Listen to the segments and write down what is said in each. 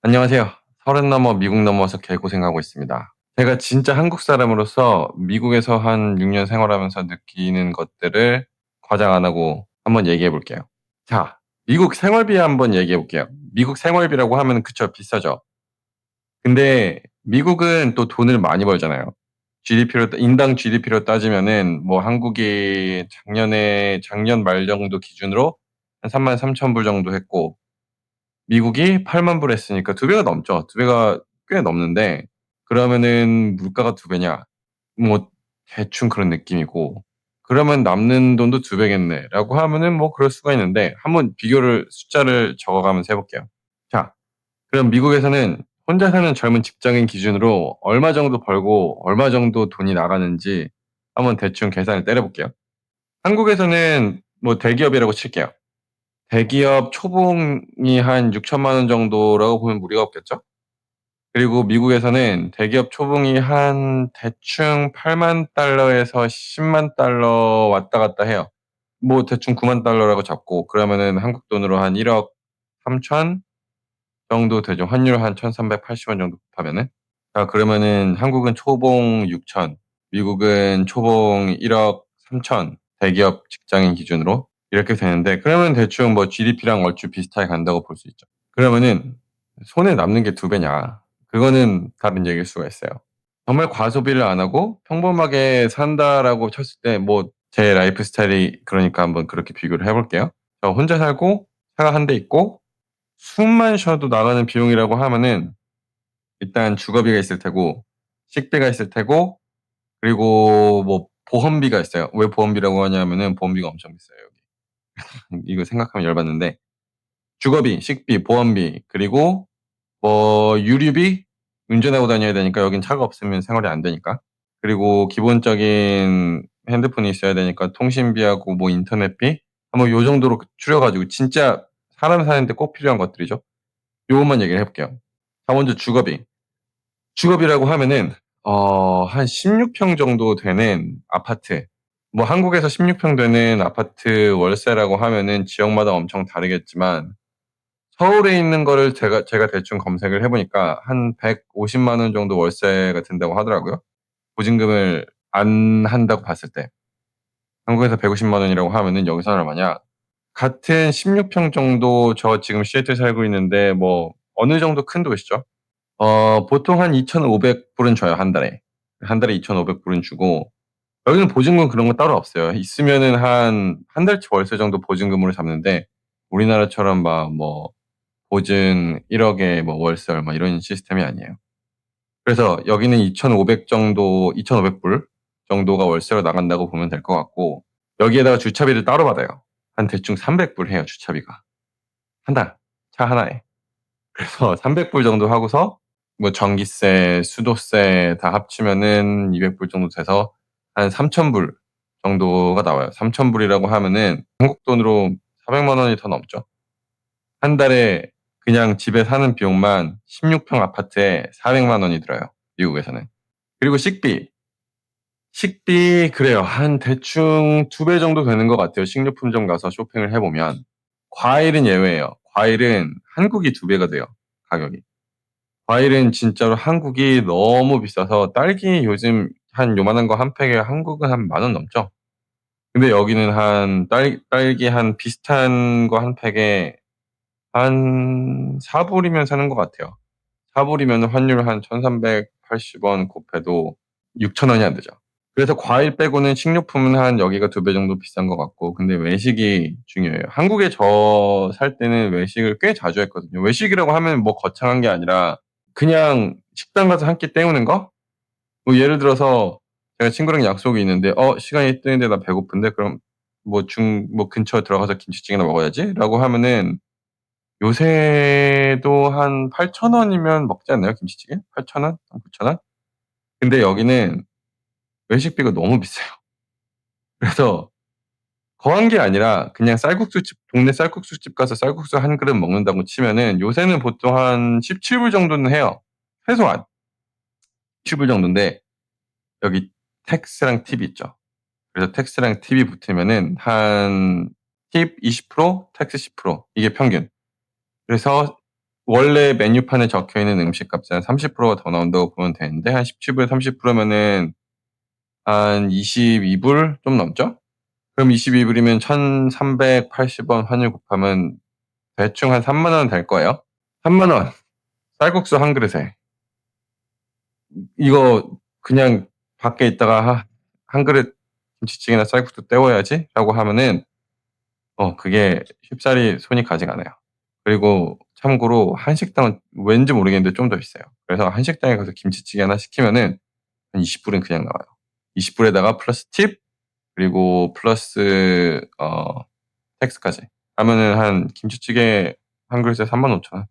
안녕하세요. 30 넘어 미국 넘어와서 개고생하고 있습니다. 제가 진짜 한국 사람으로서 미국에서 한 6년 생활하면서 느끼는 것들을 과장 안 하고 한번 얘기해 볼게요. 자, 미국 생활비 한번 얘기해 볼게요. 미국 생활비라고 하면은 그쵸. 비싸죠. 근데 미국은 또 돈을 많이 벌잖아요. GDP로 인당 GDP로 따지면은 뭐 한국이 작년 말 정도 기준으로 한 33,000불 정도 했고 미국이 8만 불 했으니까 두 배가 넘죠. 두 배가 꽤 넘는데 그러면은 물가가 두 배냐? 뭐 대충 그런 느낌이고 '그러면 남는 돈도 두 배겠네.'라고 하면은 뭐 그럴 수가 있는데 한번 비교를 숫자를 적어 가면서 해 볼게요. 자, 그럼 미국에서는 혼자 사는 젊은 직장인 기준으로 얼마 정도 벌고 얼마 정도 돈이 나가는지 한번 대충 계산을 때려 볼게요. 한국에서는 뭐 대기업이라고 칠게요. 대기업 초봉이 한 6천만 원 정도라고 보면 무리가 없겠죠? 그리고 미국에서는 대기업 초봉이 한 대충 8만 달러에서 10만 달러 왔다 갔다 해요. 뭐 대충 9만 달러라고 잡고 그러면은 한국 돈으로 한 1억 3천 정도 되죠. 환율 한 1,380원 정도 곱하면은. 자, 그러면은 한국은 초봉 6천, 미국은 초봉 1억 3천, 대기업 직장인 기준으로 이렇게 되는데 그러면 대충 뭐 GDP랑 얼추 비슷하게 간다고 볼 수 있죠. 그러면은 손에 남는 게 두 배냐? 그거는 다른 얘기일 수가 있어요. 정말 과소비를 안 하고 평범하게 산다라고 쳤을 때 뭐 제 라이프 스타일이 그러니까 한번 그렇게 비교를 해 볼게요. 저 혼자 살고 차가 한 대 있고 숨만 쉬어도 나가는 비용이라고 하면은 일단 주거비가 있을 테고 식비가 있을 테고 그리고 뭐 보험비가 있어요. 왜 보험비라고 하냐면은 보험비가 엄청 비싸요 여기. 이거 생각하면 열 받는데 주거비, 식비, 보험비 그리고 뭐 유류비 운전하고 다녀야 되니까 여긴 차가 없으면 생활이 안 되니까. 그리고 기본적인 핸드폰이 있어야 되니까 통신비하고 뭐 인터넷비 뭐 요 정도로 줄여 가지고 진짜 사람 사는데 꼭 필요한 것들이죠. 요것만 얘기를 해 볼게요. 자, 먼저 주거비. 주거비라고 하면은 한 16평 정도 되는 아파트, 뭐 한국에서 16평 되는 아파트 월세라고 하면은 지역마다 엄청 다르겠지만 서울에 있는 거를 제가 대충 검색을 해 보니까 한 150만 원 정도 월세가 든다고 하더라고요. 보증금을 안 한다고 봤을 때. 한국에서 150만 원이라고 하면은 여기서는 얼마냐? 같은 16평 정도 저 지금 시애틀 살고 있는데 뭐 어느 정도 큰 도시죠. 보통 한 2,500 불은 줘요, 한 달에. 한 달에 2,500 불은 주고 여기는 보증금 그런 거 따로 없어요. 있으면은 한 달치 월세 정도 보증금으로 잡는데 우리나라처럼 막 뭐 보증 1억에 뭐 월세 얼마 이런 시스템이 아니에요. 그래서 여기는 2,500 정도 2,500불 정도가 월세로 나간다고 보면 될 것 같고 여기에다가 주차비를 따로 받아요. 한 대충 300불 해요, 주차비가. 한 달, 차 하나에. 그래서 300불 정도 하고서 뭐 전기세, 수도세 다 합치면은 200불 정도 돼서 한 3,000불 정도가 나와요. 3,000 불이라고 하면은 한국 돈으로 400만 원이 더 넘죠. 한 달에 그냥 집에 사는 비용만 16평 아파트에 400만 원이 들어요, 미국에서는. 그리고 식비. 식비 그래요. 한 대충 두 배 정도 되는 것 같아요, 식료품점 가서 쇼핑을 해 보면. 과일은 예외예요. 과일은 한국이 두 배가 돼요, 가격이. 과일은 진짜로 한국이 너무 비싸서 딸기 요즘 한 요만한 거 한 팩에 한국은 한 만 원 넘죠. 근데 여기는 한 딸기 한 비슷한 거 한 팩에 한 4 불이면 사는 것 같아요. 4 불이면 환율 한 1,380원 곱해도 6천 원이 안 되죠. 그래서 과일 빼고는 식료품은 한 여기가 두 배 정도 비싼 것 같고 근데 외식이 중요해요. 한국에 저 살 때는 외식을 꽤 자주 했거든요. 외식이라고 하면 뭐 거창한 게 아니라 그냥 식당 가서 한 끼 때우는 거? 뭐 예를 들어서 제가 친구랑 약속이 있는데 시간이 뜨는데 나 배고픈데 그럼 뭐 근처 들어가서 김치찌개나 먹어야지.'라고 하면은 요새도 한 8천 원이면 먹지 않나요, 김치찌개? 8천 원? 한 9천 원? 근데 여기는 외식비가 너무 비싸요. 그래서 거한 게 아니라 그냥 쌀국수집 동네 쌀국수집 가서 쌀국수 한 그릇 먹는다고 치면은 요새는 보통 한 17불 정도는 해요. 최소한 17불 정도인데 여기 텍스랑 팁이 있죠. 그래서 텍스랑 팁이 붙으면은 한 팁 20% 텍스 10% 이게 평균. 그래서 원래 메뉴판에 적혀 있는 음식값의 한 30%가 더 나온다고 보면 되는데 한 17불에 30%면은 한 22불 좀 넘죠? 그럼 22불이면 1,380원 환율 곱하면 대충 한 3만 원 될 거예요. 3만 원. 쌀국수 한 그릇에. 이거 그냥 밖에 있다가 한 그릇 김치찌개나 쌀국수 때워야지라고 하면은 그게 쉽사리 손이 가지가 않아요. 그리고 참고로 한식당은 왠지 모르겠는데 좀 더 비싸요. 그래서 한식당에 가서 김치찌개 하나 시키면은 한 20불은 그냥 나와요. 20불에다가 플러스 팁 그리고 플러스 텍스까지 하면은 한 김치찌개 한 그릇에 35,000원.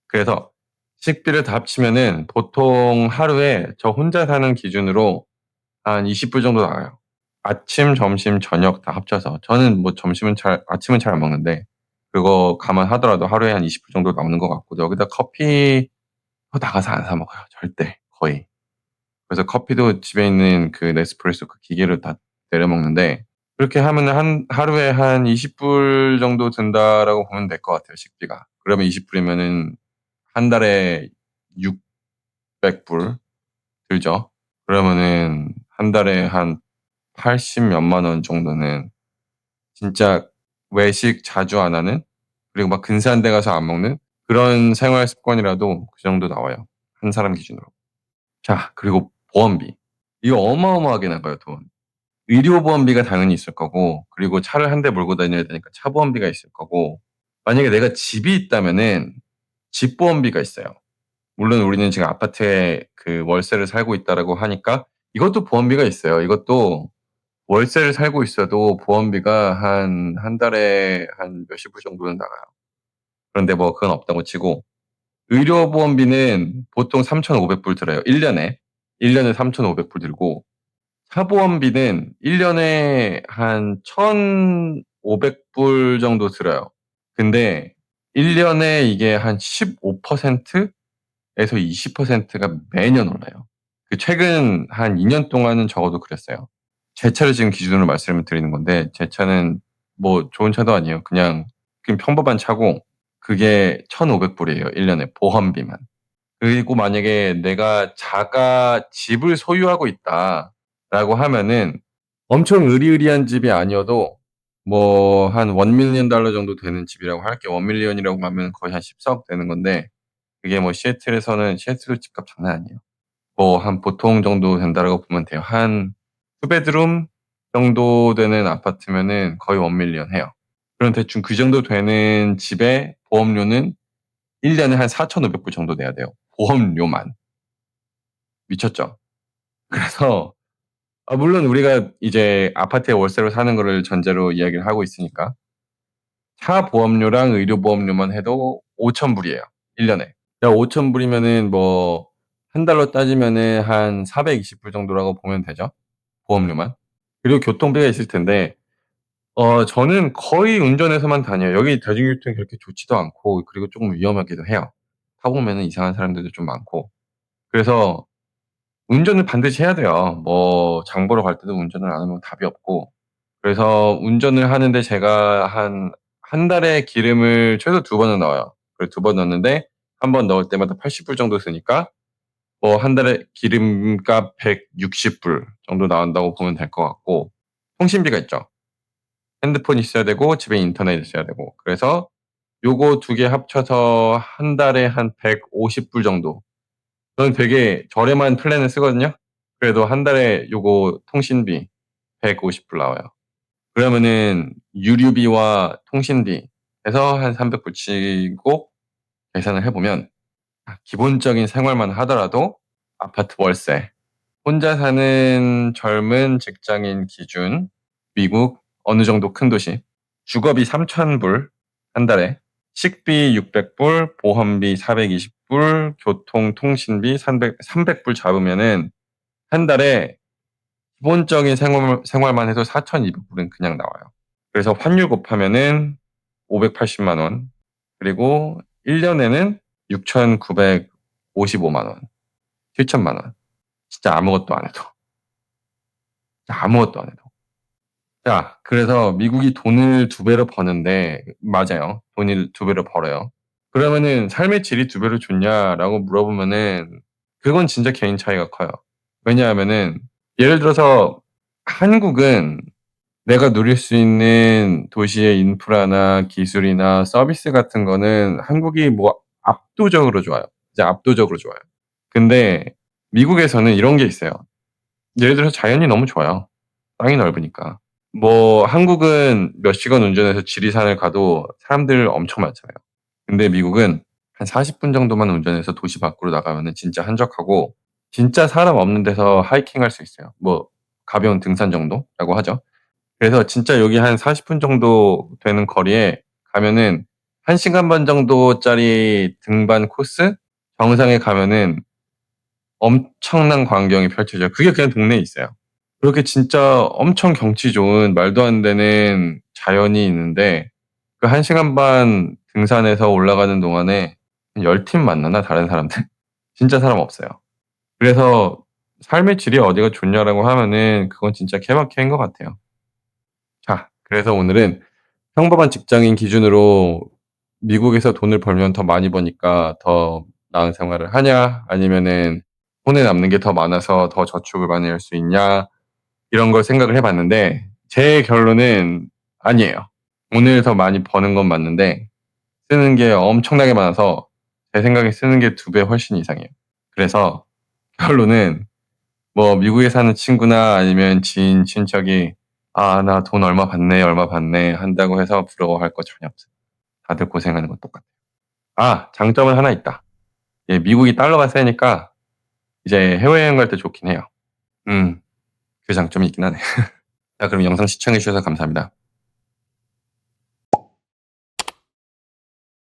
그래서 식비를 다 합치면은 보통 하루에 저 혼자 사는 기준으로 한 20불 정도 나가요. 아침, 점심, 저녁 다 합쳐서. 저는 뭐 아침은 잘 안 먹는데 그거 감안하더라도 하루에 한 20불 정도 나오는 것 같고 여기다 커피 나가서 안 사 먹어요. 절대. 거의. 그래서 커피도 집에 있는 그 네스프레소 그 기계로 다 내려 먹는데 그렇게 하면은 하루에 한 20불 정도 든다라고 보면 될 것 같아요, 식비가. 그러면 20불이면은 한 달에 600불 들죠. 그러면은 한 달에 한 80 몇만 원 정도는 진짜 외식 자주 안 하는 그리고 막 근사한 데 가서 안 먹는 그런 생활 습관이라도 그 정도 나와요. 한 사람 기준으로. 자, 그리고 보험비. 이거 어마어마하게 나가요, 돈. 의료 보험비가 당연히 있을 거고 그리고 차를 한 대 몰고 다녀야 되니까 차 보험비가 있을 거고 만약에 내가 집이 있다면은 집 보험비가 있어요. 물론 우리는 지금 아파트에 그 월세를 살고 있다라고 하니까 이것도 보험비가 있어요. 이것도 월세를 살고 있어도 보험비가 한 달에 한 몇십 불 정도는 나가요. 그런데 뭐 그건 없다고 치고 의료보험비는 보통 3,500불 들어요. 1년에. 1년에 3,500불 들고 차보험비는 1년에 한 1,500불 정도 들어요. 근데 1년에 이게 한 15%에서 20%가 매년 올라요. 그 최근 한 2년 동안은 적어도 그랬어요. 제 차를 지금 기준으로 말씀을 드리는 건데 제 차는 뭐 좋은 차도 아니에요. 그냥 평범한 차고 그게 1,500불이에요. 1년에 보험비만. 그리고 만약에 내가 자가 집을 소유하고 있다라고 하면은 엄청 으리으리한 집이 아니어도 뭐 한 $1 million 정도 되는 집이라고 할게요. $1 million이라고 하면 거의 한 14억 되는 건데 그게 뭐 시애틀 집값 장난 아니에요. 뭐 한 보통 정도 된다라고 보면 돼요. 한 투 베드룸 정도 되는 아파트면은 거의 $1 million 해요. 그럼 대충 그 정도 되는 집의 보험료는 1년에 한 4,500불 정도 내야 돼요. 보험료만. 미쳤죠? 그래서 물론 우리가 이제 아파트에 월세로 사는 거를 전제로 이야기를 하고 있으니까 차 보험료랑 의료 보험료만 해도 5,000불이에요. 1년에. 5,000불이면은 뭐 한 달로 따지면은 한 420불 정도라고 보면 되죠. 보험료만. 그리고 교통비가 있을 텐데 저는 거의 운전해서만 다녀요. 여기 대중교통이 그렇게 좋지도 않고 그리고 쪼금 위험하기도 해요. 타 보면은 이상한 사람들도 좀 많고. 그래서 운전을 반드시 해야 돼요. 뭐 장 보러 갈 때도 운전을 안 하면 답이 없고. 그래서 운전을 하는데 제가 한 달에 기름을 최소 2번은 넣어요. 그래서 2번 넣는데 한 번 넣을 때마다 80불 정도 드니까 뭐 한 달에 기름값 160불 정도 나온다고 보면 될 것 같고 통신비가 있죠. 핸드폰이 있어야 되고 집에 인터넷이 있어야 되고. 그래서 요거 2개 합쳐서 한 달에 한 150불 정도. 저는 되게 저렴한 플랜을 쓰거든요. 그래도 한 달에 요거 통신비 150불 나와요. 그러면은 유류비와 통신비 해서 한 300불 치고 계산을 해 보면 기본적인 생활만 하더라도 아파트 월세, 혼자 사는 젊은 직장인 기준 미국 어느 정도 큰 도시 주거비 3,000불 한 달에 식비 600불, 보험비 420불, 교통 통신비 300불 잡으면은 한 달에 기본적인 생활만 해도 4,200불은 그냥 나와요. 그래서 환율 곱하면은 580만 원. 그리고 1년에는 6,955만 원. 7천만 원. 진짜 아무것도 안 해도. 진짜 아무것도 안 해도. 자, 그래서 미국이 돈을 2배로 버는데 맞아요. 돈을 2배로 벌어요. 그러면은 "삶의 질이 2배로 좋냐?"라고 물어보면은 그건 진짜 개인 차이가 커요. 왜냐하면은 예를 들어서 한국은 내가 누릴 수 있는 도시의 인프라나 기술이나 서비스 같은 거는 한국이 뭐 압도적으로 좋아요. 진짜 압도적으로 좋아요. 근데 미국에서는 이런 게 있어요. 예를 들어서 자연이 너무 좋아요, 땅이 넓으니까. 뭐 한국은 몇 시간 운전해서 지리산을 가도 사람들 엄청 많잖아요. 근데 미국은 한 40분 정도만 운전해서 도시 밖으로 나가면은 진짜 한적하고 진짜 사람 없는 데서 하이킹할 수 있어요. 뭐 가벼운 등산 정도라고 하죠. 그래서 진짜 여기 한 40분 정도 되는 거리에 가면은 1 시간 반 정도짜리 등반 코스 정상에 가면은 엄청난 광경이 펼쳐져요. 그게 그냥 동네에 있어요. 그렇게 진짜 엄청 경치 좋은 말도 안 되는 자연이 있는데 그 1 시간 반 등산해서 올라가는 동안에 한 10팀 만나나 다른 사람들? 진짜 사람 없어요. 그래서 삶의 질이 어디가 좋냐라고 하면은 그건 진짜 케바케인 것 같아요. 자, 그래서 오늘은 평범한 직장인 기준으로 미국에서 돈을 벌면 더 많이 버니까 더 나은 생활을 하냐 아니면은 손에 남는 게 더 많아서 더 저축을 많이 할 수 있냐 이런 걸 생각을 해 봤는데 제 결론은 아니에요. 오늘 더 많이 버는 건 맞는데 쓰는 게 엄청나게 많아서 제 생각에 쓰는 게 2배 훨씬 이상이에요. 그래서 결론은 뭐 미국에 사는 친구나 아니면 지인, 친척이 "아 나 돈 얼마 받네, 얼마 받네." 한다고 해서 부러워할 거 전혀 없어요. 다들 고생하는 건 똑같아요. 아 장점은 하나 있다. 예 미국이 달러가 세니까 이제 해외여행 갈 때 좋긴 해요. 그 장점이 있긴 하네. 자 그럼 영상 시청해 주셔서 감사합니다.